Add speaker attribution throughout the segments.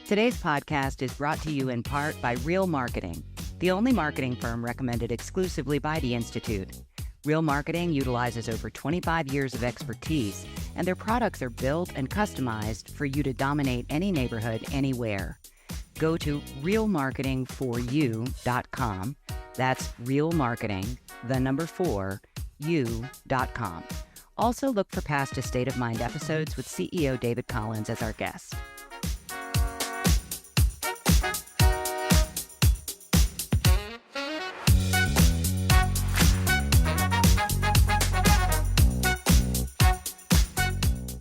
Speaker 1: Today's podcast is brought to you in part by Real Marketing, the only marketing firm recommended exclusively by the Institute. Real Marketing utilizes over 25 years of expertise, and their products are built and customized for you to dominate any neighborhood anywhere. Go to realmarketingforyou.com. That's real marketing, the number 4, you.com. Also look for past A State of Mind episodes with CEO David Collins as our guest.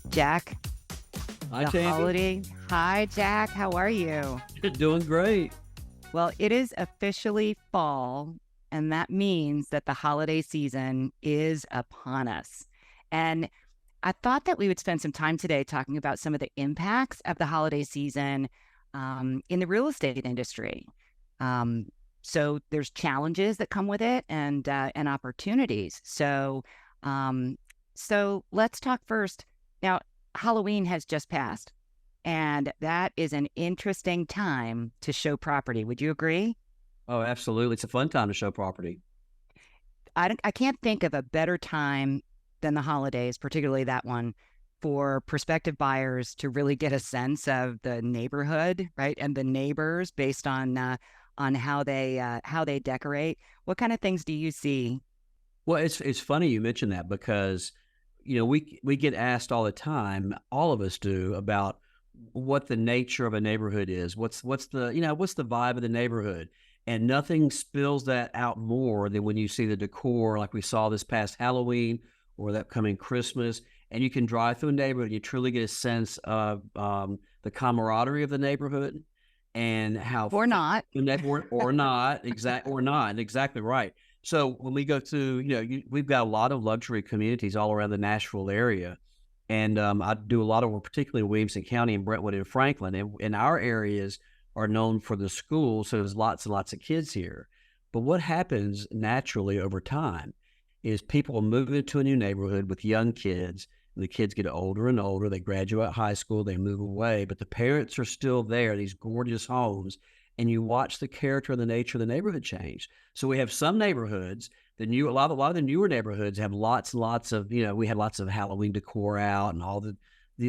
Speaker 1: Jack,
Speaker 2: Hi,
Speaker 1: the
Speaker 2: Tami.
Speaker 1: holiday. Hi, Jack. How are you?
Speaker 2: Doing great.
Speaker 1: Well, it is officially fall, and that means that the holiday season is upon us. And I thought that we would spend some time today talking about some of the impacts of the holiday season in the real estate industry. So there's challenges that come with it and opportunities. So let's talk first. Now, Halloween has just passed, and that is an interesting time to show property. Would you agree?
Speaker 2: Oh, absolutely. It's a fun time to show property.
Speaker 1: I can't think of a better time than the holidays, particularly that one, for prospective buyers to really get a sense of the neighborhood, right, and the neighbors based on how they decorate. What kind of things do you see?
Speaker 2: Well, it's funny you mentioned that because, we get asked all the time, all of us do, about what the nature of a neighborhood is. What's the vibe of the neighborhood? And nothing spills that out more than when you see the decor like we saw this past Halloween or that coming Christmas. And you can drive through a neighborhood and you truly get a sense of the camaraderie of the neighborhood and how
Speaker 1: Or not.
Speaker 2: or not, exactly right. So when we go to, we've got a lot of luxury communities all around the Nashville area. And I do a lot of work, particularly in Williamson County and Brentwood and Franklin. And our areas are known for the schools, so there's lots and lots of kids here. But what happens naturally over time is people move into a new neighborhood with young kids, and the kids get older and older. They graduate high school, they move away, but the parents are still there, these gorgeous homes, and you watch the character and the nature of the neighborhood change. So we have some neighborhoods, a lot of the newer neighborhoods have lots and lots of, we had lots of Halloween decor out and all the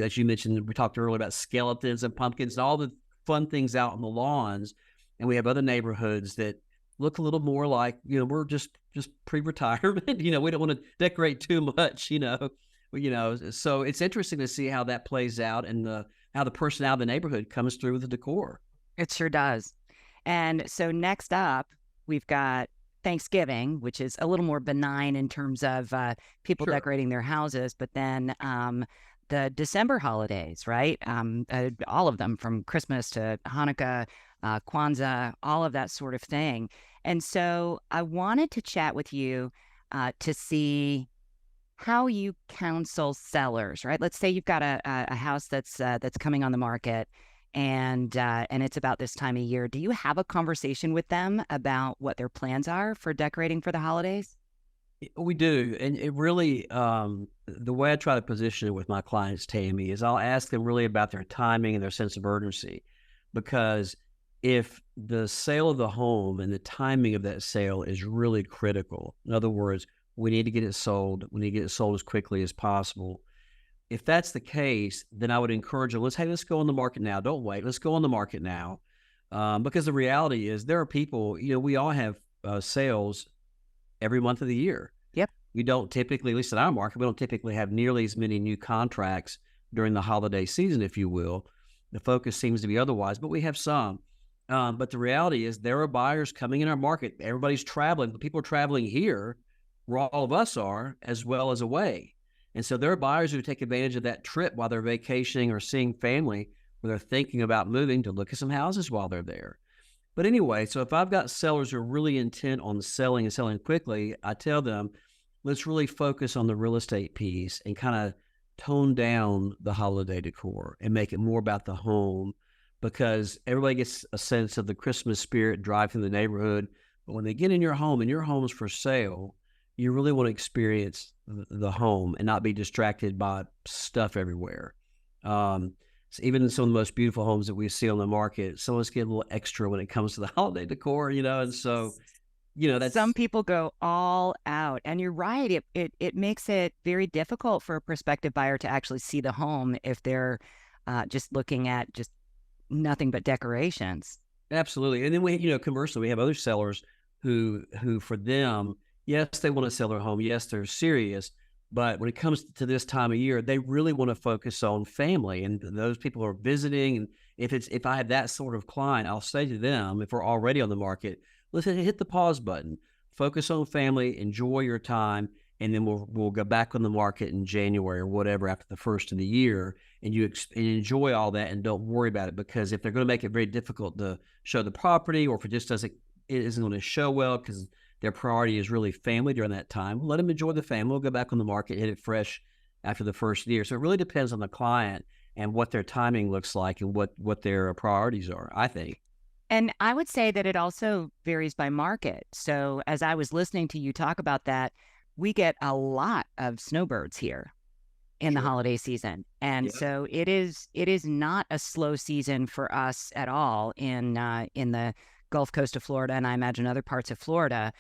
Speaker 2: as you mentioned, we talked earlier about skeletons and pumpkins and all the fun things out on the lawns. And we have other neighborhoods that look a little more like, we're just pre-retirement, we don't want to decorate too much, so it's interesting to see how that plays out and how the personality of the neighborhood comes through with the decor.
Speaker 1: It sure does. And so next up, we've got Thanksgiving, which is a little more benign in terms of people
Speaker 2: Sure.
Speaker 1: decorating their houses, but then the December holidays, right? All of them from Christmas to Hanukkah, Kwanzaa, all of that sort of thing. And so I wanted to chat with you to see how you counsel sellers, right? Let's say you've got a house that's coming on the market and it's about this time of year. Do you have a conversation with them about what their plans are for decorating for the holidays?
Speaker 2: We do. And it really, the way I try to position it with my clients, Tami, is I'll ask them really about their timing and their sense of urgency. Because if the sale of the home and the timing of that sale is really critical, in other words, we need to get it sold, we need to get it sold as quickly as possible. If that's the case, then I would encourage them, let's go on the market now. Don't wait. Let's go on the market now. Because the reality is there are people, we all have sales every month of the year.
Speaker 1: Yep.
Speaker 2: We don't typically, at least in our market, we don't typically have nearly as many new contracts during the holiday season, if you will. The focus seems to be otherwise, but we have some. But the reality is there are buyers coming in our market. Everybody's traveling. The people are traveling here, where all of us are, as well as away. And so there are buyers who take advantage of that trip while they're vacationing or seeing family, where they're thinking about moving to look at some houses while they're there. But anyway, so if I've got sellers who are really intent on selling and selling quickly, I tell them, let's really focus on the real estate piece and kind of tone down the holiday decor and make it more about the home, because everybody gets a sense of the Christmas spirit drive through the neighborhood. But when they get in your home and your home's for sale, you really want to experience the home and not be distracted by stuff everywhere. even some of the most beautiful homes that we see on the market, someone's getting a little extra when it comes to the holiday decor, and so,
Speaker 1: Some
Speaker 2: that's
Speaker 1: people go all out, and you're right. It makes it very difficult for a prospective buyer to actually see the home if they're just looking at just nothing but decorations.
Speaker 2: absolutely. And then conversely, we have other sellers who for them, yes, they want to sell their home. Yes, they're serious. But when it comes to this time of year, they really want to focus on family and those people who are visiting. And if I have that sort of client, I'll say to them, if we're already on the market, let's hit the pause button, focus on family, enjoy your time, and then we'll go back on the market in January or whatever after the first of the year, and and enjoy all that and don't worry about it, because if they're going to make it very difficult to show the property, or if it isn't going to show well because their priority is really family during that time, let them enjoy the family. We'll go back on the market, hit it fresh after the first year. So it really depends on the client and what their timing looks like and what their priorities are, I think.
Speaker 1: And I would say that it also varies by market. So as I was listening to you talk about that, we get a lot of snowbirds here in the
Speaker 2: Sure.
Speaker 1: holiday season. And
Speaker 2: Yeah.
Speaker 1: so it is not a slow season for us at all in the Gulf Coast of Florida, and I imagine other parts of Florida.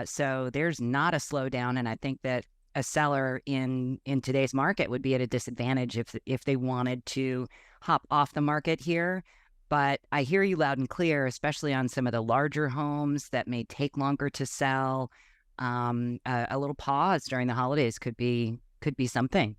Speaker 1: So there's not a slowdown, and I think that a seller in today's market would be at a disadvantage if they wanted to hop off the market here. But I hear you loud and clear, especially on some of the larger homes that may take longer to sell. A little pause during the holidays could be something.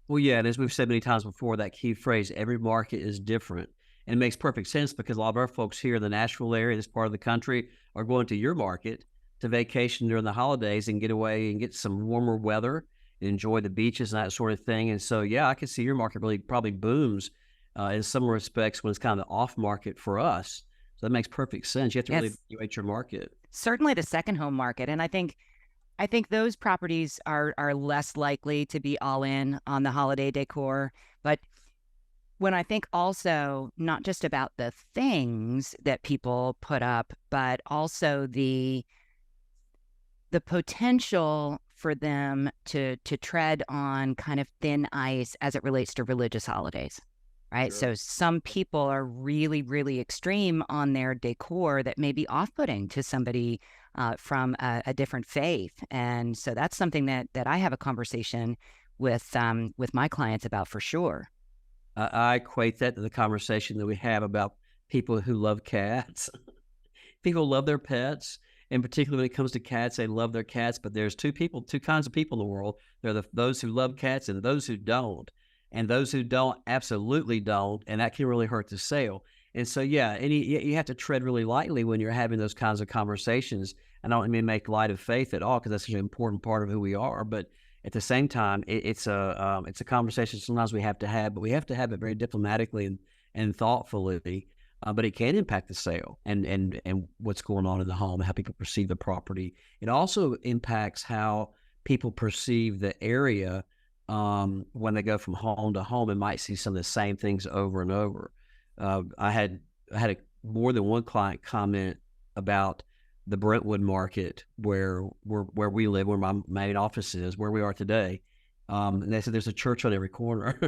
Speaker 2: Well, yeah, and as we've said many times before, that key phrase, every market is different. And it makes perfect sense because a lot of our folks here in the Nashville area, this part of the country, are going to your market to vacation during the holidays and get away and get some warmer weather and enjoy the beaches and that sort of thing. And so, yeah, I can see your market really probably booms in some respects when it's kind of the off market for us. So that makes perfect sense. You have to really
Speaker 1: Yes,
Speaker 2: evaluate your market.
Speaker 1: certainly the second home market, and I think those properties are less likely to be all in on the holiday decor. But when I think also not just about the things that people put up, but also the potential for them to tread on kind of thin ice as it relates to religious holidays, right?
Speaker 2: Sure.
Speaker 1: So some people are really, really extreme on their decor that may be off-putting to somebody from a different faith, and so that's something that I have a conversation with my clients about for sure.
Speaker 2: I equate that to the conversation that we have about people who love cats. People love their pets, and particularly when it comes to cats, they love their cats. But there's two kinds of people in the world. There are those who love cats and those who don't. And those who don't absolutely don't, and that can really hurt the sale. And so, yeah, you have to tread really lightly when you're having those kinds of conversations. I don't mean make light of faith at all because that's an important part of who we are. But at the same time, it's a conversation sometimes we have to have, but we have to have it very diplomatically and thoughtfully, but it can impact the sale and what's going on in the home, how people perceive the property. It also impacts how people perceive the area when they go from home to home and might see some of the same things over and over. I had more than one client comment about the Brentwood market where we live, where my main office is, where we are today. And they said there's a church on every corner,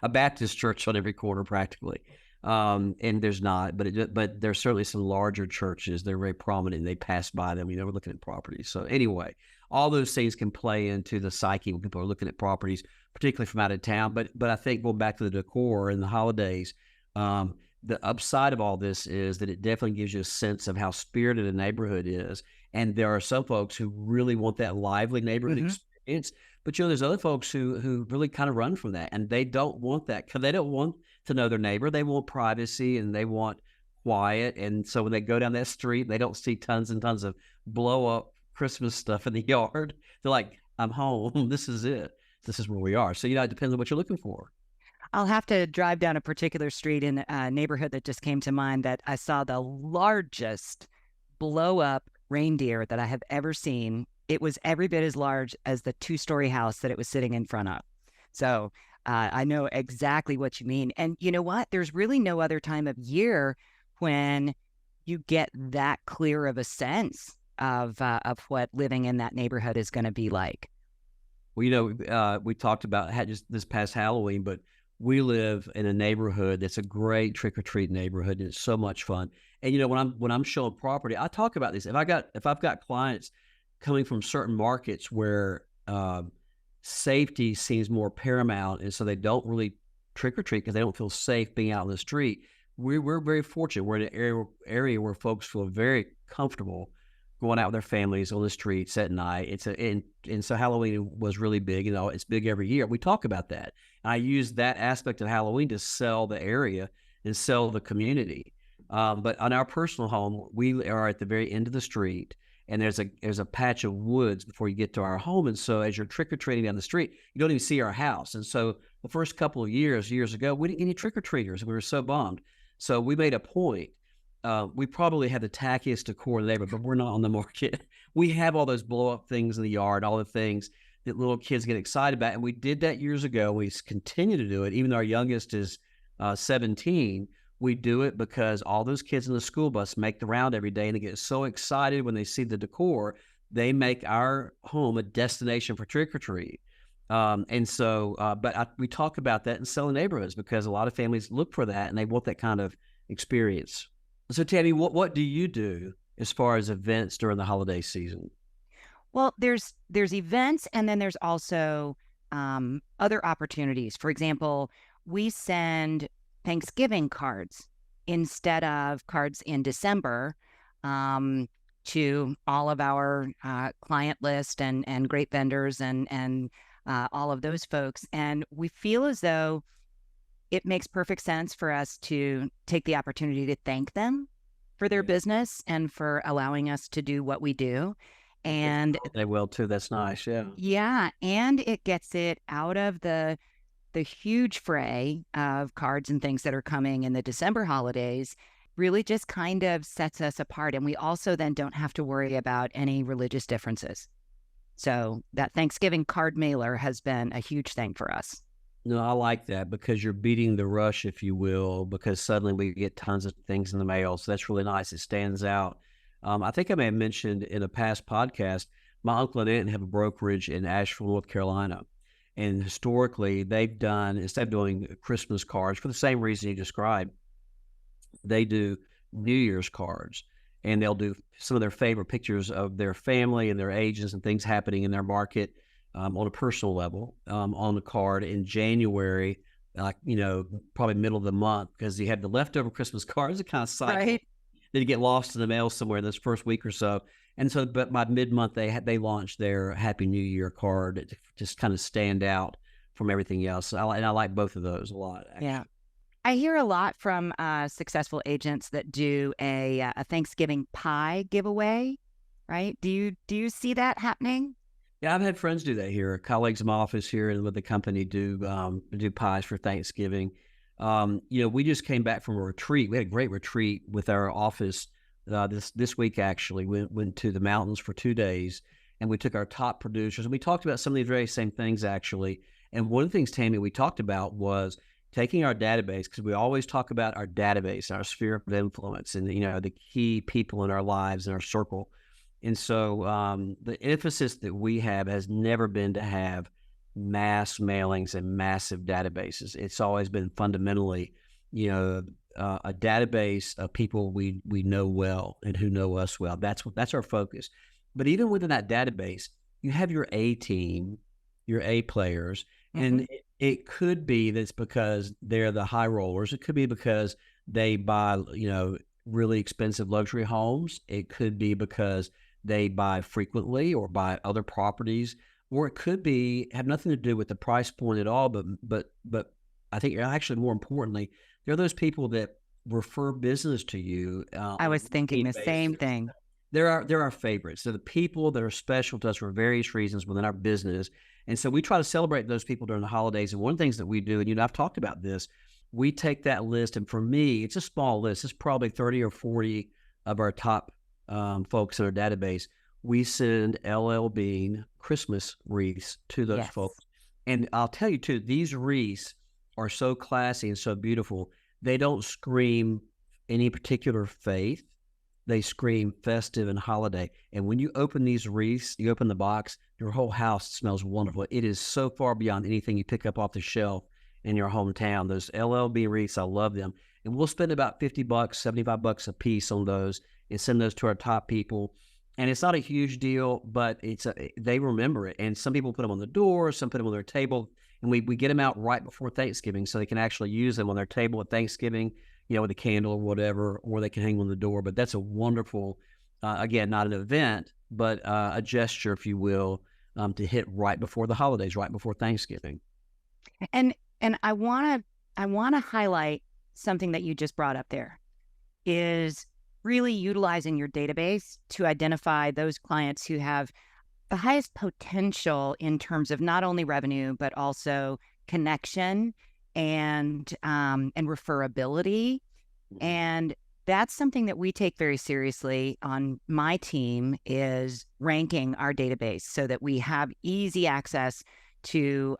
Speaker 2: a Baptist church on every corner practically. And there's not, but there's certainly some larger churches. They're very prominent. And they pass by them. We're looking at properties. So anyway, all those things can play into the psyche when people are looking at properties, particularly from out of town. But I think going back to the decor and the holidays, the upside of all this is that it definitely gives you a sense of how spirited a neighborhood is. And there are some folks who really want that lively neighborhood
Speaker 1: Hmm.
Speaker 2: experience. But there's other folks who really kind of run from that, and they don't want that because they don't want to know their neighbor. They want privacy and they want quiet. And so when they go down that street, they don't see tons and tons of blow up Christmas stuff in the yard. They're like, I'm home. This is it. This is where we are. So, it depends on what you're looking for.
Speaker 1: I'll have to drive down a particular street in a neighborhood that just came to mind that I saw the largest blow up reindeer that I have ever seen. It was every bit as large as the two-story house that it was sitting in front of. So I know exactly what you mean. And you know what? There's really no other time of year when you get that clear of a sense of what living in that neighborhood is going to be like.
Speaker 2: Well, we talked about just this past Halloween, but we live in a neighborhood that's a great trick-or-treat neighborhood, and it's so much fun. And, when I'm showing property, I talk about this. If I've got clients coming from certain markets where, safety seems more paramount, and so they don't really trick or treat because they don't feel safe being out in the street. We're very fortunate. We're in an area where folks feel very comfortable going out with their families on the streets at night. And so Halloween was really big. It's big every year. We talk about that. And I use that aspect of Halloween to sell the area and sell the community. But on our personal home, we are at the very end of the street, and there's a patch of woods before you get to our home. And so as you're trick or treating down the street, you don't even see our house. And so the first couple of years ago, we didn't get any trick or treaters. We were so bummed. So we made a point. We probably have the tackiest decor in the neighborhood, but we're not on the market. We have all those blow up things in the yard, all the things that little kids get excited about. And we did that years ago. We continue to do it, even though our youngest is 17. We do it because all those kids in the school bus make the round every day, and they get so excited when they see the decor. They make our home a destination for trick or treat. We talk about that in selling neighborhoods because a lot of families look for that and they want that kind of experience. So, Tami, what do you do as far as events during the holiday season?
Speaker 1: Well, there's events, and then there's also other opportunities. For example, we send Thanksgiving cards instead of cards in December to all of our client list and great vendors and all of those folks. And we feel as though it makes perfect sense for us to take the opportunity to thank them for their business and for allowing us to do what we do. And
Speaker 2: They will too. That's nice. Yeah.
Speaker 1: yeah, and it gets it out of the huge fray of cards and things that are coming in the December holidays. Really just kind of sets us apart. And we also then don't have to worry about any religious differences. So that Thanksgiving card mailer has been a huge thing for us.
Speaker 2: No, I like that because you're beating the rush, if you will, because suddenly we get tons of things in the mail. So that's really nice. It stands out. I think I may have mentioned in a past podcast, my uncle and aunt have a brokerage in Asheville, North Carolina. And historically, they've done, instead of doing Christmas cards for the same reason you described, they do New Year's cards. And they'll do some of their favorite pictures of their family and their ages and things happening in their market on a personal level on the card in January, probably middle of the month, because you have the leftover Christmas cards, it kind of cycle.
Speaker 1: Right.
Speaker 2: Then you get lost in the mail somewhere in this first week or so. And so, but by mid-month, they launched their Happy New Year card to just kind of stand out from everything else. And I like both of those a lot, actually.
Speaker 1: Yeah. I hear a lot from successful agents that do a Thanksgiving pie giveaway, right? Do you see that happening?
Speaker 2: Yeah, I've had friends do that here. Colleagues in my office here and with the company do pies for Thanksgiving. We just came back from a retreat. We had a great retreat with our office this week. Actually, we went to the mountains for 2 days, and we took our top producers and we talked about some of these very same things actually. And one of the things, Tami, we talked about was taking our database, because we always talk about our database, our sphere of influence, and the key people in our lives and our circle. And so the emphasis that we have has never been to have mass mailings and massive databases. It's always been fundamentally, a database of people we know well and who know us well. That's our focus. But even within that database, you have your A team, your A players, and it could be that's because they're the high rollers. It could be because they buy, really expensive luxury homes. It could be because they buy frequently or buy other properties, or it could be have nothing to do with the price point at all. But I think actually more importantly, there are those people that refer business to you.
Speaker 1: I was thinking the same thing.
Speaker 2: They're our favorites. They're the people that are special to us for various reasons within our business. And so we try to celebrate those people during the holidays. And one of the things that we do, and I've talked about this, we take that list, and for me, it's a small list. It's probably 30 or 40 of our top folks in our database. We send LL Bean Christmas wreaths to those folks. And I'll tell you too, these wreaths are so classy and so beautiful. They don't scream any particular faith. They scream festive and holiday. And when you open these wreaths, you open the box, your whole house smells wonderful. It is so far beyond anything you pick up off the shelf in your hometown. Those LLB wreaths, I love them. And we'll spend about $50, $75 a piece on those and send those to our top people. And it's not a huge deal, but they remember it. And some people put them on the door, some put them on their table, and we get them out right before Thanksgiving so they can actually use them on their table at Thanksgiving, with a candle or whatever, or they can hang them on the door. But that's a wonderful, again, not an event, but a gesture, if you will, to hit right before the holidays, right before Thanksgiving.
Speaker 1: And I want to highlight something that you just brought up there is really utilizing your database to identify those clients who have the highest potential in terms of not only revenue but also connection and referability. And that's something that we take very seriously on my team, is ranking our database so that we have easy access to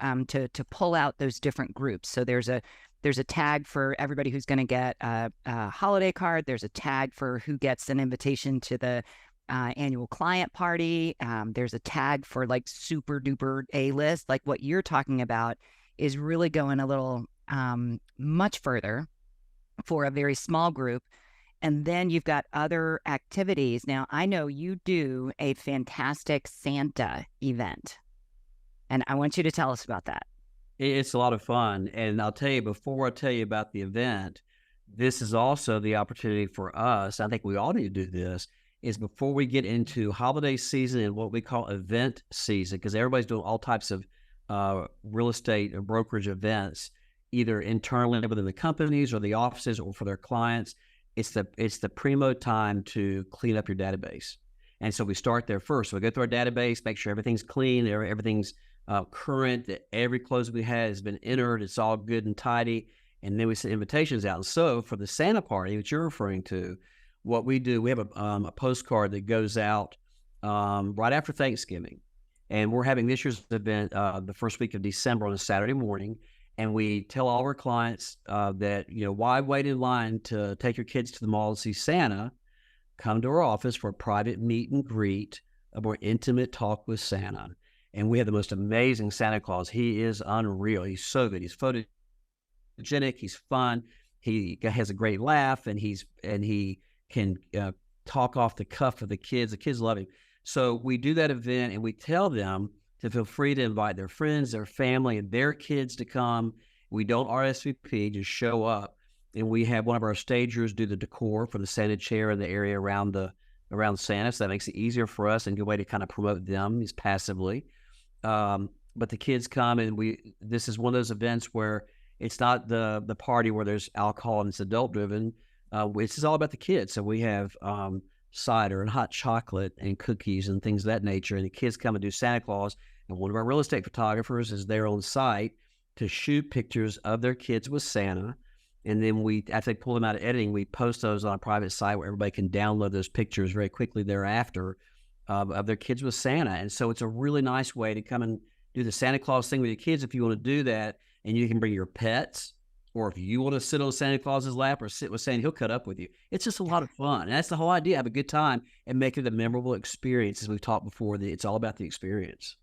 Speaker 1: pull out those different groups. So there's a tag for everybody who's going to get a holiday card. There's a tag for who gets an invitation to the annual client party. There's a tag for like super duper A-list. Like what you're talking about is really going a little much further for a very small group. And then you've got other activities. Now, I know you do a fantastic Santa event, and I want you to tell us about that.
Speaker 2: It's a lot of fun. And I'll tell you, before I tell you about the event, this is also the opportunity for us. I think we all need to do this, is before we get into holiday season and what we call event season, because everybody's doing all types of real estate or brokerage events, either internally within the companies or the offices or for their clients. It's the primo time to clean up your database. And so we start there first. So we go through our database, make sure everything's clean, everything's current, that every close we had has been entered, it's all good and tidy, and then we send invitations out. And so for the Santa party, which you're referring to, what we do, we have a postcard that goes out right after Thanksgiving. And we're having this year's event the first week of December on a Saturday morning. And we tell all our clients that, why wait in line to take your kids to the mall to see Santa? Come to our office for a private meet and greet, a more intimate talk with Santa. And we have the most amazing Santa Claus. He is unreal. He's so good. He's photogenic. He's fun. He has a great laugh, and he can talk off the cuff of the kids. The kids love him. So we do that event, and we tell them to feel free to invite their friends, their family, and their kids to come. We don't RSVP, just show up. And we have one of our stagers do the decor for the Santa chair in the area around Santa. So that makes it easier for us and a good way to kind of promote them is passively. But the kids come, and this is one of those events where it's not the party where there's alcohol and it's adult driven. This is all about the kids. So we have cider and hot chocolate and cookies and things of that nature. And the kids come and do Santa Claus. And one of our real estate photographers is there on site to shoot pictures of their kids with Santa. And then after they pull them out of editing, we post those on a private site where everybody can download those pictures very quickly thereafter of their kids with Santa. And so it's a really nice way to come and do the Santa Claus thing with your kids if you want to do that. And you can bring your pets, or if you want to sit on Santa Claus's lap or sit with Santa, he'll cut up with you. It's just a lot of fun. And that's the whole idea. Have a good time and make it a memorable experience. As we've talked before, it's all about the experience.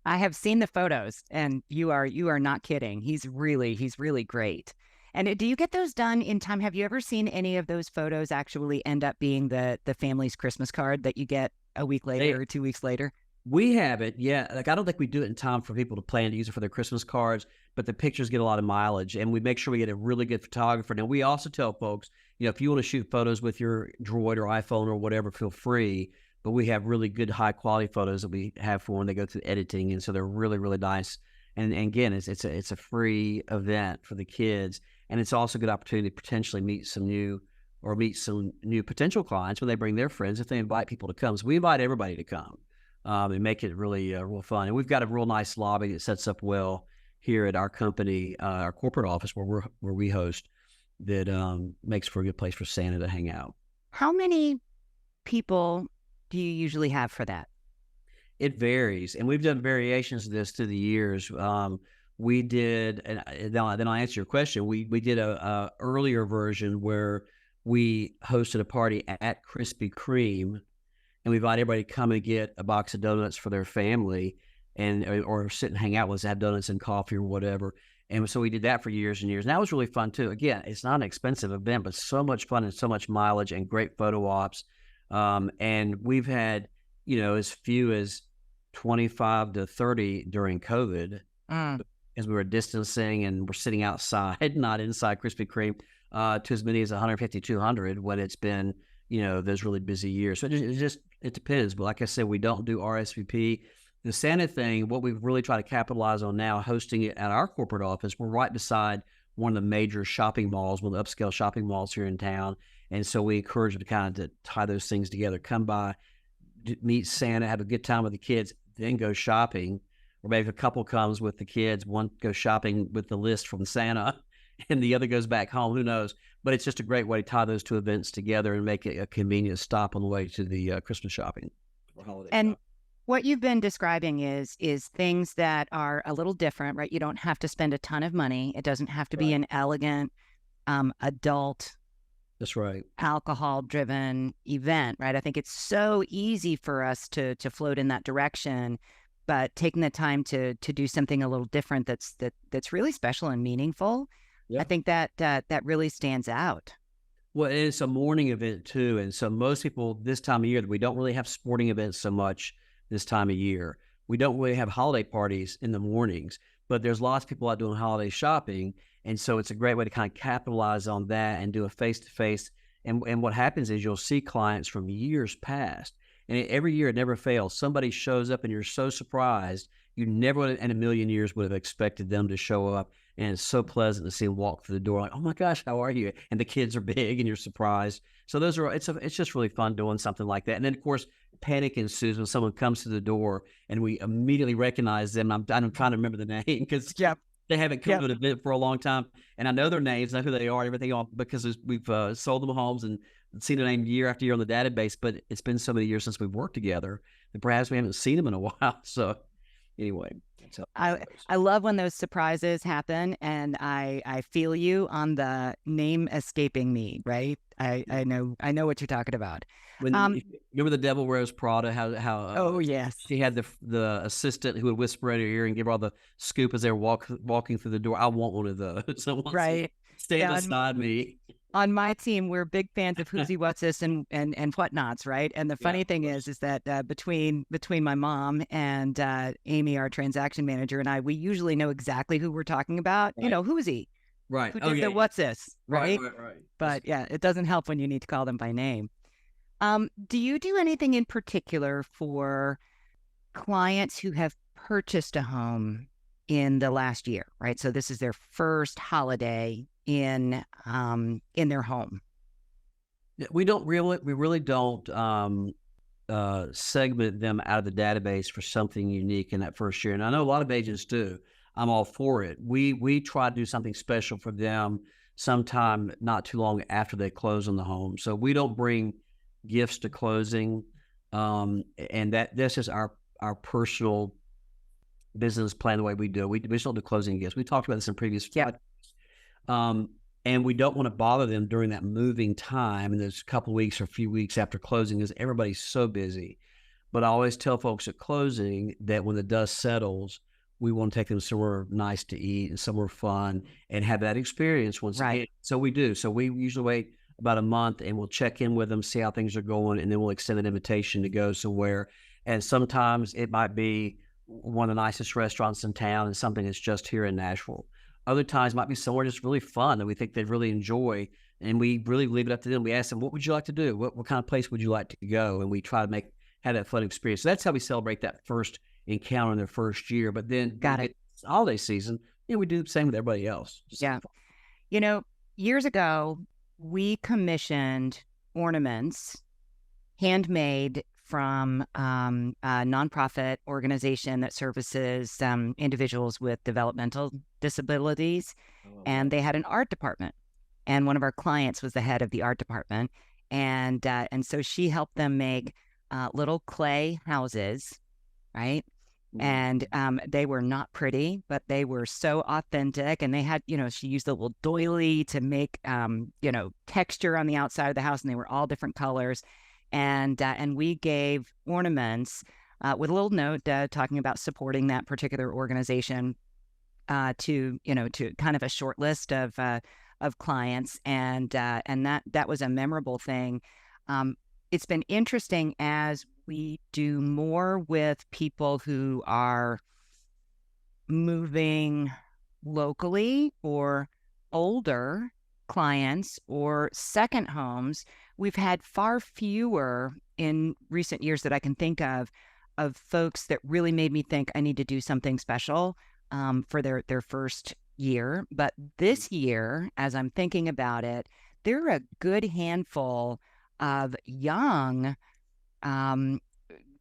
Speaker 1: I have seen the photos, and you are not kidding. He's really great. And do you get those done in time? Have you ever seen any of those photos actually end up being the family's Christmas card that you get a week later or 2 weeks later?
Speaker 2: We have it, yeah. Like, I don't think we do it in time for people to plan to use it for their Christmas cards, but the pictures get a lot of mileage, and we make sure we get a really good photographer. Now, we also tell folks, if you want to shoot photos with your Droid or iPhone or whatever, feel free. But we have really good, high quality photos that we have for when they go through editing, and so they're really, really nice. And again, it's a free event for the kids, and it's also a good opportunity to potentially meet some new potential clients when they bring their friends if they invite people to come. So we invite everybody to come. And make it really real fun. And we've got a real nice lobby that sets up well here at our company, our corporate office where we host, that makes for a good place for Santa to hang out.
Speaker 1: How many people do you usually have for that?
Speaker 2: It varies, and we've done variations of this through the years. We did, and then I'll answer your question. We did a earlier version where we hosted a party at Krispy Kreme, and we invite everybody to come and get a box of donuts for their family. and or sit and hang out with us, have donuts and coffee or whatever. And so we did that for years and years. And that was really fun too. Again, it's not an expensive event, but so much fun and so much mileage and great photo ops. And we've had, as few as 25 to 30 during COVID,
Speaker 1: Mm.
Speaker 2: as we were distancing and we're sitting outside, not inside Krispy Kreme, to as many as 150, 200 when it's been, those really busy years. So it depends. But like I said, we don't do RSVP. The Santa thing, what we really try to capitalize on now, hosting it at our corporate office, we're right beside one of the major shopping malls, one of the upscale shopping malls here in town. And so we encourage them to kind of tie those things together, come by, meet Santa, have a good time with the kids, then go shopping. Or maybe if a couple comes with the kids, one goes shopping with the list from Santa and the other goes back home. Who knows? But it's just a great way to tie those two events together and make it a convenient stop on the way to the Christmas shopping or holiday
Speaker 1: And
Speaker 2: shopping.
Speaker 1: what you've been describing is things that are a little different, right? You don't have to spend a ton of money. It doesn't have to be
Speaker 2: Right.
Speaker 1: an elegant, adult,
Speaker 2: That's right.
Speaker 1: alcohol-driven event, right? I think it's so easy for us to float in that direction, but taking the time to do something a little different that's really special and meaningful, I
Speaker 2: Yeah.
Speaker 1: think that really stands out.
Speaker 2: Well, it's a morning event too. And so most people this time of year, we don't really have sporting events so much this time of year. We don't really have holiday parties in the mornings, but there's lots of people out doing holiday shopping. And so it's a great way to kind of capitalize on that and do a face to face. And what happens is you'll see clients from years past. And every year it never fails. Somebody shows up and you're so surprised. You never would have, in a million years would have expected them to show up. And it's so pleasant to see them walk through the door like, oh my gosh, how are you? And the kids are big and you're surprised. So it's just really fun doing something like that. And then of course, panic ensues when someone comes to the door and we immediately recognize them. I'm trying to remember the name because
Speaker 1: Yep.
Speaker 2: they haven't come to an event for a long time. And I know their names, know who they are, everything on because we've sold them homes and seen their name year after year on the database. But it's been so many years since we've worked together that perhaps we haven't seen them in a while. So anyway, that's how
Speaker 1: I
Speaker 2: it goes.
Speaker 1: I love when those surprises happen, and I feel you on the name escaping me, right? I know what you're talking about.
Speaker 2: When
Speaker 1: Um,
Speaker 2: if you remember the Devil Wears Prada, how
Speaker 1: oh yes,
Speaker 2: she had the assistant who would whisper in her ear and give her all the scoop as they were walking through the door. I want one of those. I want some
Speaker 1: right.
Speaker 2: stand
Speaker 1: Yeah,
Speaker 2: beside me.
Speaker 1: on my team, we're big fans of Who's He, What's This, and Whatnots, right? And the
Speaker 2: Yeah,
Speaker 1: funny
Speaker 2: of
Speaker 1: thing
Speaker 2: course.
Speaker 1: is that between my mom and Amy, our transaction manager, and I, we usually know exactly who we're talking about. You
Speaker 2: Right.
Speaker 1: know, who's he?
Speaker 2: Right.
Speaker 1: Who
Speaker 2: Oh
Speaker 1: did
Speaker 2: yeah,
Speaker 1: the
Speaker 2: yeah.
Speaker 1: What's This,
Speaker 2: Right,
Speaker 1: right?
Speaker 2: right, right.
Speaker 1: But yeah, it doesn't help when you need to call them by name. Do you do anything in particular for clients who have purchased a home in the last year, right? So this is their first holiday in their home.
Speaker 2: Yeah, we really don't segment them out of the database for something unique in that first year. And I know a lot of agents do. I'm all for it. We try to do something special for them sometime not too long after they close on the home. So we don't bring gifts to closing. And that's just our personal business plan the way we do it. We just don't do closing gifts. We talked about this in previous
Speaker 1: Yep.
Speaker 2: podcasts. And we don't want to bother them during that moving time and those couple of weeks or a few weeks after closing because everybody's so busy. But I always tell folks at closing that when the dust settles, we want to take them somewhere nice to eat and somewhere fun and have that experience once
Speaker 1: Right.
Speaker 2: again. So we do. So we usually wait about a month and we'll check in with them, see how things are going, and then we'll extend an invitation to go somewhere. And sometimes it might be one of the nicest restaurants in town and something that's just here in Nashville. Other times might be somewhere just really fun that we think they'd really enjoy. And we really leave it up to them. We ask them, what would you like to do? What kind of place would you like to go? And we try to have that fun experience. So that's how we celebrate that first encounter in their first year. But then when
Speaker 1: Got
Speaker 2: we
Speaker 1: it.
Speaker 2: get to holiday season, we do the same with everybody else. Just
Speaker 1: Yeah. You know, years ago, we commissioned ornaments handmade from a nonprofit organization that services individuals with developmental disabilities. And they had an art department. And one of our clients was the head of the art department. And so she helped them make little clay houses, right? And they were not pretty, but they were so authentic. And they had, she used a little doily to make, texture on the outside of the house, and they were all different colors. And we gave ornaments with a little note talking about supporting that particular organization to kind of a short list of clients, and that was a memorable thing. Um, it's been interesting as we do more with people who are moving locally or older clients or second homes. We've had far fewer in recent years that I can think of folks that really made me think I need to do something special for their first year. But this year, as I'm thinking about it, there are a good handful of young um,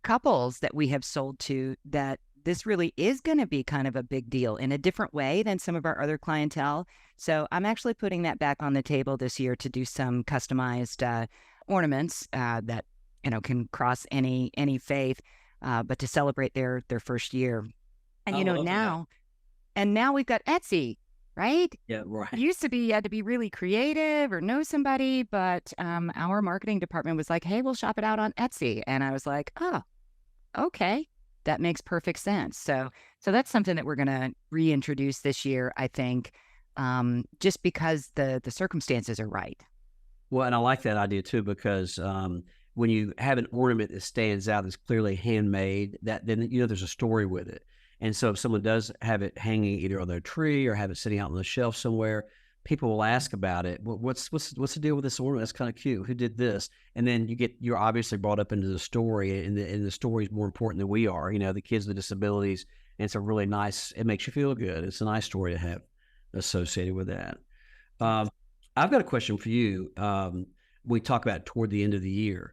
Speaker 1: couples that we have sold to that this really is going to be kind of a big deal in a different way than some of our other clientele. So I'm actually putting that back on the table this year to do some customized ornaments that can cross any faith, but to celebrate their first year. And
Speaker 2: I love that.
Speaker 1: now we've got Etsy, right?
Speaker 2: Yeah, right.
Speaker 1: Used to be you had to be really creative or know somebody, but our marketing department was like, "Hey, we'll shop it out on Etsy," and I was like, "Oh, okay, that makes perfect sense." So that's something that we're going to reintroduce this year, I think, just because the circumstances are right.
Speaker 2: Well, and I like that idea too because when you have an ornament that stands out, that's clearly handmade, that then there's a story with it. And so if someone does have it hanging either on their tree or have it sitting out on the shelf somewhere, people will ask about it. What's the deal with this ornament? That's kind of cute. Who did this? And then you're obviously brought up into the story, and the story is more important than we are. The kids with disabilities, and it's a really nice. It makes you feel good. It's a nice story to have associated with that. Um, I've got a question for you. We talk about toward the end of the year.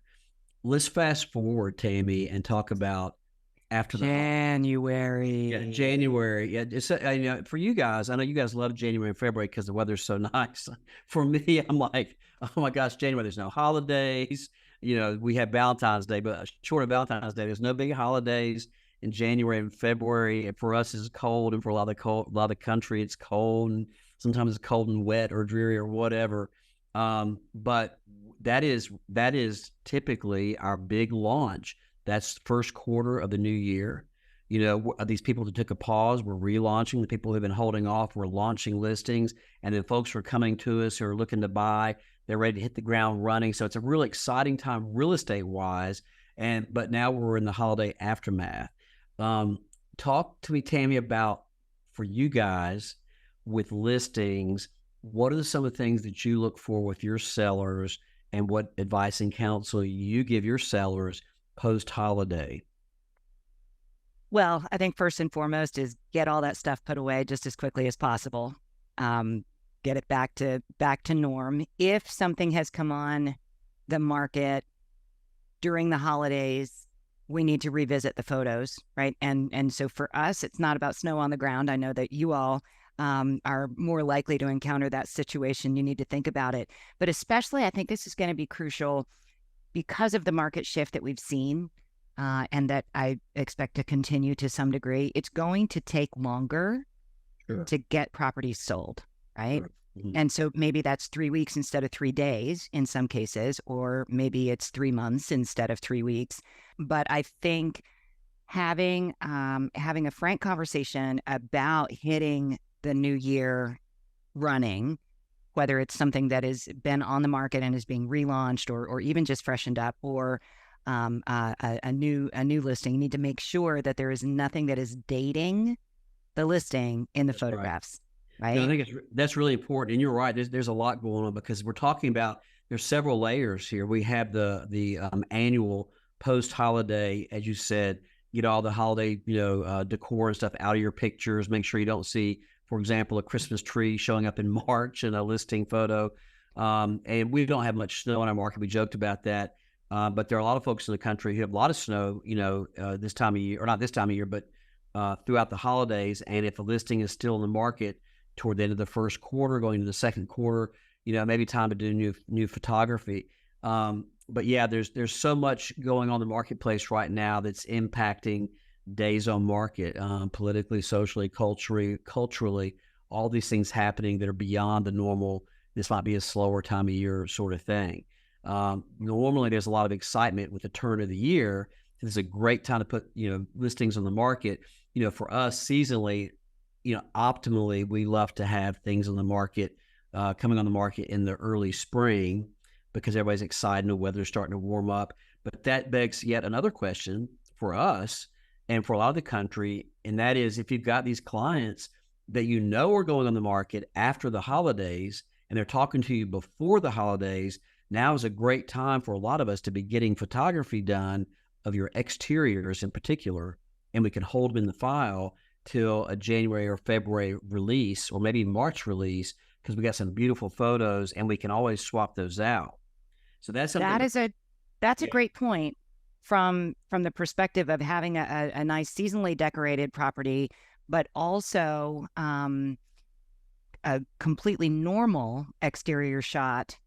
Speaker 2: Let's fast forward, Tami, and talk about after the
Speaker 1: January.
Speaker 2: January. Yeah, it's for you guys. I know you guys love January and February because the weather's so nice. For me, I'm like, oh my gosh, January. There's no holidays. We have Valentine's Day, but short of Valentine's Day, there's no big holidays in January and February. And for us, it's cold, and for a lot of the country, it's cold, and sometimes it's cold and wet or dreary or whatever. But that is typically our big launch. That's the first quarter of the new year. These people that took a pause were relaunching. The people who've been holding off were launching listings. And then folks were coming to us who are looking to buy. They're ready to hit the ground running. So it's a really exciting time real estate wise. But now we're in the holiday aftermath. Talk to me, Tami, about for you guys with listings, what are some of the things that you look for with your sellers, and what advice and counsel you give your sellers post-holiday?
Speaker 1: Well, I think first and foremost is get all that stuff put away just as quickly as possible. Get it back to norm. If something has come on the market during the holidays, we need to revisit the photos, right? And so for us, it's not about snow on the ground. I know that you all are more likely to encounter that situation. You need to think about it. But especially, I think this is going to be crucial because of the market shift that we've seen and that I expect to continue to some degree. It's going to take longer
Speaker 2: Sure.
Speaker 1: to get properties sold, right?
Speaker 2: Sure. Mhm.
Speaker 1: And so maybe that's 3 weeks instead of 3 days in some cases, or maybe it's 3 months instead of 3 weeks. But I think having a frank conversation about hitting the new year running, whether it's something that has been on the market and is being relaunched, or even just freshened up, or a new listing, you need to make sure that there is nothing that is dating the listing in the
Speaker 2: That's right.
Speaker 1: photographs,
Speaker 2: No, I
Speaker 1: right?
Speaker 2: think that's really important, and you're right. There's a lot going on because we're talking about there's several layers here. We have the annual post holiday, as you said, get all the holiday decor and stuff out of your pictures. Make sure you don't see, for example, a Christmas tree showing up in March in a listing photo. And we don't have much snow on our market. We joked about that, but there are a lot of folks in the country who have a lot of snow. This time of year, or not this time of year, but throughout the holidays. And if a listing is still in the market toward the end of the first quarter, going into the second quarter, maybe time to do new photography. But yeah, there's so much going on in the marketplace right now that's impacting days on market, politically, socially, culturally, all these things happening that are beyond the normal. This might be a slower time of year sort of thing. Normally, there's a lot of excitement with the turn of the year it's a great time to put, listings on the market. For us seasonally, optimally, we love to have things on the market, coming on the market in the early spring because everybody's excited and the weather's starting to warm up. But that begs yet another question for us and for a lot of the country, and that is if you've got these clients that are going on the market after the holidays and they're talking to you before the holidays, now is a great time for a lot of us to be getting photography done of your exteriors in particular, and we can hold them in the file till a January or February release, or maybe March release, because we got some beautiful photos and we can always swap those out. So that's something.
Speaker 1: That's a
Speaker 2: Yeah.
Speaker 1: great point from the perspective of having a nice seasonally decorated property, but also a completely normal exterior shot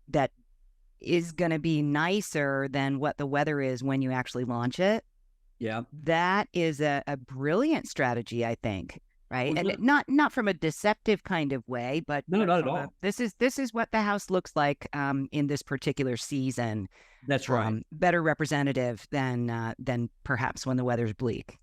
Speaker 1: that is going to be nicer than what the weather is when you actually launch it.
Speaker 2: Yeah.
Speaker 1: That is a brilliant strategy, I think. Right.
Speaker 2: Well,
Speaker 1: And not from a deceptive kind of way, but,
Speaker 2: no,
Speaker 1: but
Speaker 2: not at
Speaker 1: from
Speaker 2: all.
Speaker 1: this is what the house looks like in this particular season.
Speaker 2: That's right.
Speaker 1: Better representative than perhaps when the weather's bleak.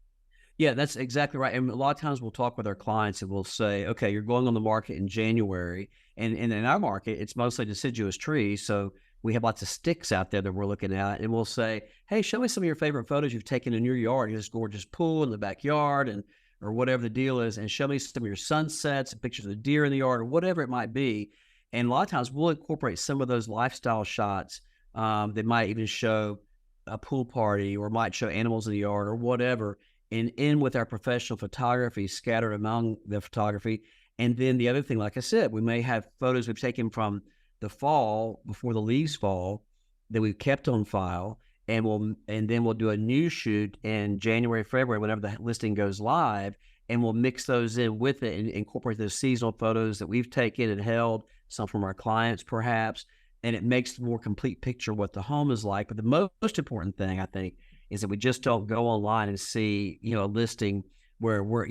Speaker 2: Yeah, that's exactly right. And a lot of times we'll talk with our clients and we'll say, okay, you're going on the market in January. And in our market, it's mostly deciduous trees. So we have lots of sticks out there that we're looking at. And we'll say, hey, show me some of your favorite photos you've taken in your yard, this gorgeous pool in the backyard, and or whatever the deal is. And show me some of your sunsets, pictures of the deer in the yard, or whatever it might be. And a lot of times we'll incorporate some of those lifestyle shots. That might even show a pool party or might show animals in the yard or whatever, and in with our professional photography scattered among the photography. And then the other thing, like I said, we may have photos we've taken from the fall before the leaves fall that we've kept on file, and then we'll do a new shoot in January, February, whenever the listing goes live, and we'll mix those in with it and incorporate those seasonal photos that we've taken and held, some from our clients perhaps, and it makes the more complete picture of what the home is like. But the most important thing, I think, is that we just don't go online and see, a listing where we're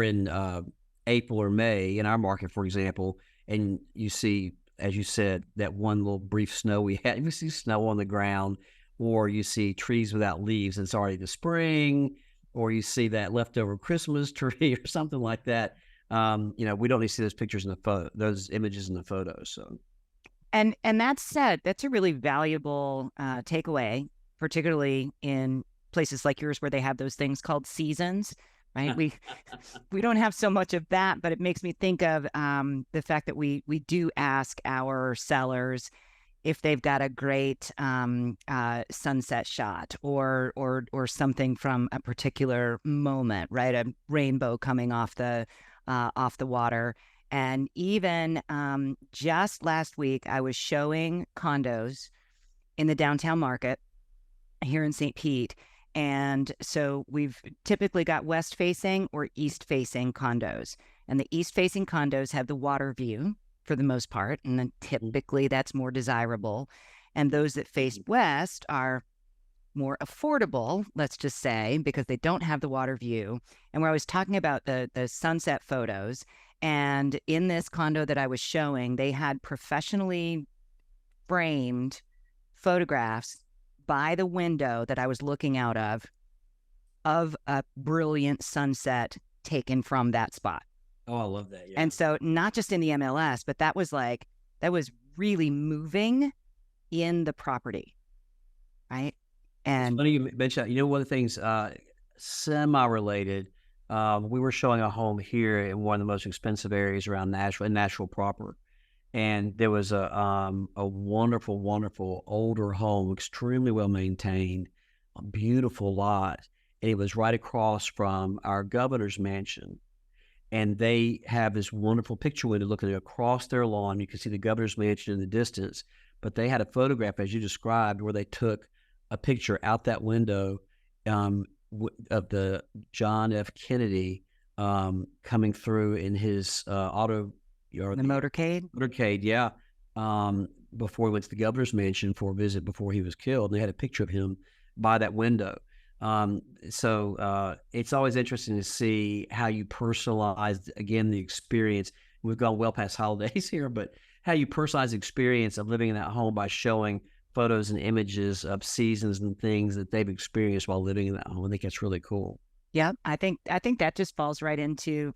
Speaker 2: in April or May in our market, for example, and you see, as you said, that one little brief snow we had, you see snow on the ground, or you see trees without leaves and it's already the spring, or you see that leftover Christmas tree or something like that. We don't need to see those pictures in the photo, those images in the photos. So.
Speaker 1: And that said, that's a really valuable takeaway, particularly in places like yours where they have those things called seasons, right? We don't have so much of that, but it makes me think of the fact that we do ask our sellers if they've got a great sunset shot or something from a particular moment, right? A rainbow coming off the water. And even just last week, I was showing condos in the downtown market here in St. Pete. And so we've typically got west-facing or east-facing condos. And the east-facing condos have the water view for the most part, and then typically that's more desirable. And those that face west are more affordable, let's just say, because they don't have the water view. And where I was talking about the sunset photos, and in this condo that I was showing, they had professionally framed photographs by the window that I was looking out of a brilliant sunset taken from that spot.
Speaker 2: Oh, I love that. Yeah.
Speaker 1: And so not just in the MLS, but that was really moving in the property, right? And
Speaker 2: it's funny you mentioned that. One of the things semi-related, we were showing a home here in one of the most expensive areas around Nashville, in Nashville proper. And there was a wonderful, wonderful older home, extremely well maintained, a beautiful lot. And it was right across from our governor's mansion. And they have this wonderful picture window looking across their lawn. You can see the governor's mansion in the distance. But they had a photograph, as you described, where they took a picture out that window of the John F. Kennedy coming through in his auto.
Speaker 1: The motorcade?
Speaker 2: Motorcade, yeah. Before he went to the governor's mansion for a visit before he was killed. And they had a picture of him by that window. So it's always interesting to see how you personalize, again, the experience. We've gone well past holidays here, but how you personalize the experience of living in that home by showing photos and images of seasons and things that they've experienced while living in that home. I think that's really cool.
Speaker 1: Yeah, I think that just falls right into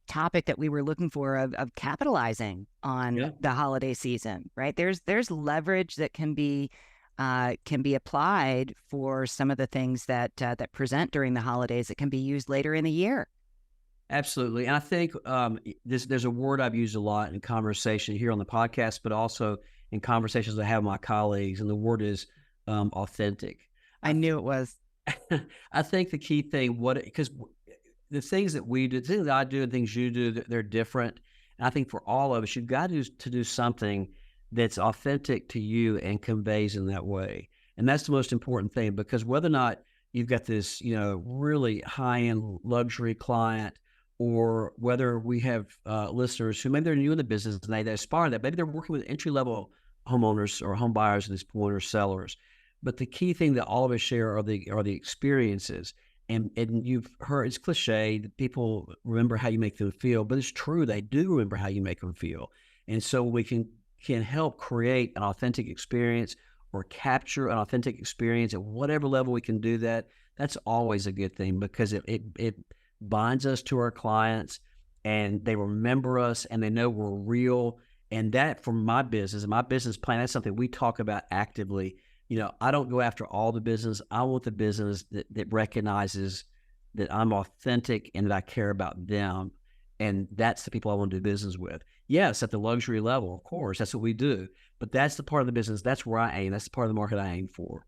Speaker 1: topic that we were looking for of capitalizing on
Speaker 2: Yeah.
Speaker 1: the holiday season, right? There's leverage that can be applied for some of the things that present during the holidays that can be used later in the year.
Speaker 2: Absolutely. And I think there's a word I've used a lot in conversation here on the podcast, but also in conversations I have with my colleagues, and the word is authentic.
Speaker 1: I
Speaker 2: I,
Speaker 1: knew it was.
Speaker 2: I think the key thing, because the things that we do, the things that I do and things you do, they're different. And I think for all of us, you've got to do something that's authentic to you and conveys in that way. And that's the most important thing, because whether or not you've got this, really high-end luxury client, or whether we have listeners who maybe they're new in the business and they aspire to that, maybe they're working with entry-level homeowners or home buyers at this point, or sellers. But the key thing that all of us share are the experiences. And you've heard, it's cliche that people remember how you make them feel, but it's true. They do remember how you make them feel. And so we can help create an authentic experience, or capture an authentic experience at whatever level we can do that. That's always a good thing, because it binds us to our clients, and they remember us, and they know we're real. And that, for my business and my business plan, that's something we talk about actively. I don't go after all the business. I want the business that recognizes that I'm authentic and that I care about them. And that's the people I want to do business with. Yes, at the luxury level, of course, that's what we do. But that's the part of the business. That's where I aim. That's the part of the market I aim for.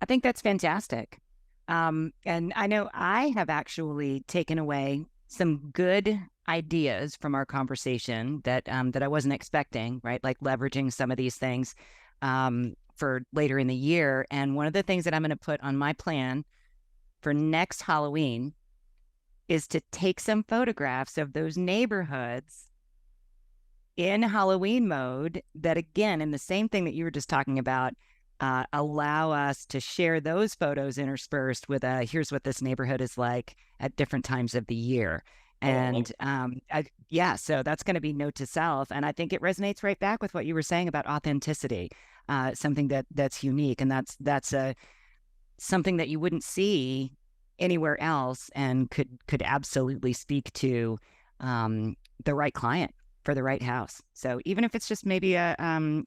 Speaker 1: I think that's fantastic. And I know I have actually taken away some good ideas from our conversation that I wasn't expecting, right? Like leveraging some of these things for later in the year. And one of the things that I'm going to put on my plan for next Halloween is to take some photographs of those neighborhoods in Halloween mode that, again, in the same thing that you were just talking about, allow us to share those photos interspersed with here's what this neighborhood is like at different times of the year. And so that's going to be note to self. And I think it resonates right back with what you were saying about authenticity, something that's unique. And that's something that you wouldn't see anywhere else, and could absolutely speak to the right client for the right house. So even if it's just maybe an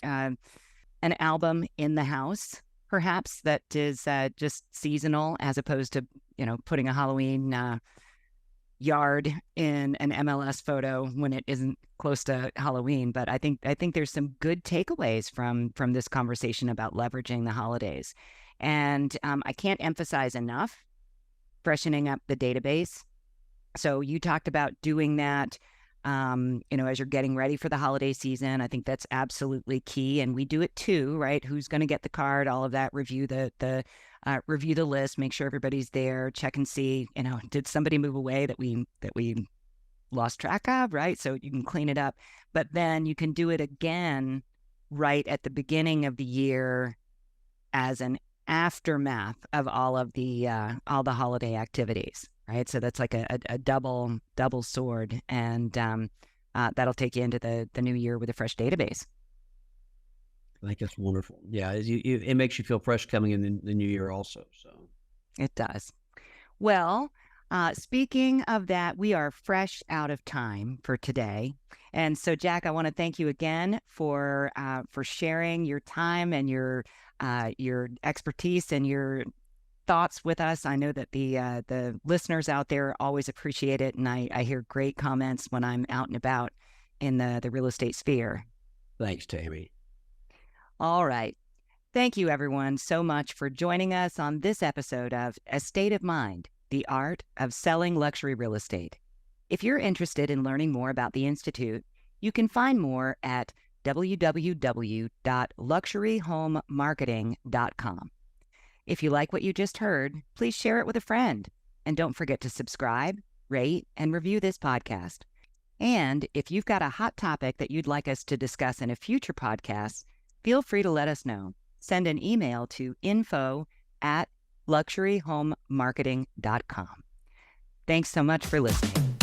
Speaker 1: album in the house, perhaps, that is just seasonal, as opposed to putting a Halloween yard in an MLS photo when it isn't close to Halloween. But I think there's some good takeaways from this conversation about leveraging the holidays. And I can't emphasize enough freshening up the database. So you talked about doing that, as you're getting ready for the holiday season. I think that's absolutely key. And we do it too, right? Who's going to get the card, all of that, review review the list, make sure everybody's there, check and see, did somebody move away that we lost track of, right? So you can clean it up, but then you can do it again right at the beginning of the year as an aftermath of all the holiday activities, right? So that's like a double sword, and that'll take you into the new year with a fresh database.
Speaker 2: I think that's wonderful. Yeah, it makes you feel fresh coming in the new year also. So
Speaker 1: it does. Well, speaking of that, we are fresh out of time for today. And so, Jack, I want to thank you again for sharing your time and your expertise and your thoughts with us. I know that the listeners out there always appreciate it, and I hear great comments when I'm out and about in the real estate sphere.
Speaker 2: Thanks, Tami.
Speaker 1: All right. Thank you, everyone, so much for joining us on this episode of A State of Mind, the Art of Selling Luxury Real Estate. If you're interested in learning more about the Institute, you can find more at www.luxuryhomemarketing.com. If you like what you just heard, please share it with a friend. And don't forget to subscribe, rate, and review this podcast. And if you've got a hot topic that you'd like us to discuss in a future podcast, feel free to let us know. Send an email to info@luxuryhomemarketing.com. Thanks so much for listening.